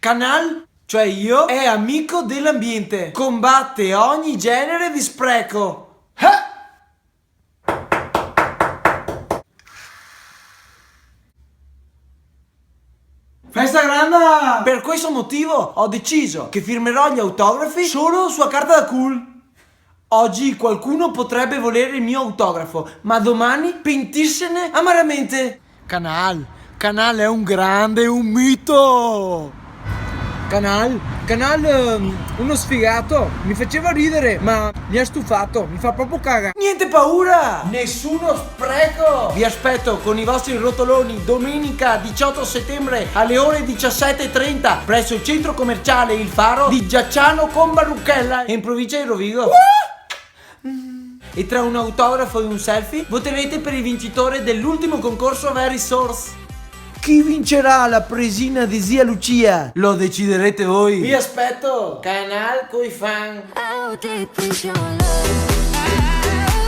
Canal, cioè io, è amico dell'ambiente. Combatte ogni genere di spreco. Festa grande! Per questo motivo ho deciso che firmerò gli autografi solo sulla carta da cool. Oggi qualcuno potrebbe volere il mio autografo, ma domani pentirsene amaramente. Canal è un grande, un mito. Canal, uno sfigato, mi faceva ridere, ma mi ha stufato, mi fa proprio cagare. Niente paura, nessuno spreco. Vi aspetto con i vostri rotoloni domenica 18 settembre alle ore 17:30 presso il centro commerciale Il Faro di Giacciano con Barrucchella in provincia di Rovigo. E tra un autografo e un selfie voterete per il vincitore dell'ultimo concorso Very Source. Chi vincerà la presina di zia Lucia? Lo deciderete voi. Vi aspetto, Canal coi fan. How deep is your love?